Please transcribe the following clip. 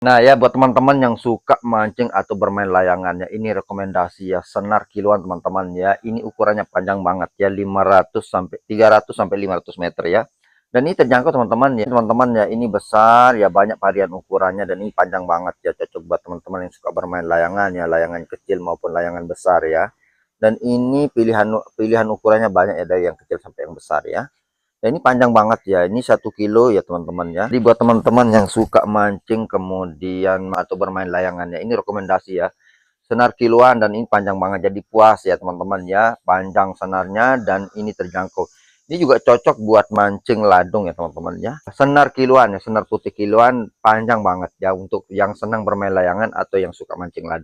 Nah ya, buat teman-teman yang suka mancing atau bermain layangannya, ini rekomendasi ya, senar kiloan teman-teman ya. Ini ukurannya panjang banget ya, 500 sampai 300 sampai 500 meter ya. Dan ini terjangkau teman-teman ya, ini besar ya, banyak varian ukurannya, dan ini panjang banget ya, cocok buat teman-teman yang suka bermain layangan ya, layangan kecil maupun layangan besar ya. Dan ini pilihan ukurannya banyak ya, dari yang kecil sampai yang besar ya. Ya, ini panjang banget ya, ini 1 kilo ya teman-teman ya. Jadi buat teman-teman yang suka mancing kemudian atau bermain layangannya, ini rekomendasi ya, senar kiloan, dan ini panjang banget, jadi puas ya teman-teman ya, panjang senarnya dan ini terjangkau. Ini juga cocok buat mancing ladung ya teman-teman ya, senar kiloan ya, senar putih kiloan, panjang banget ya, untuk yang senang bermain layangan atau yang suka mancing ladung.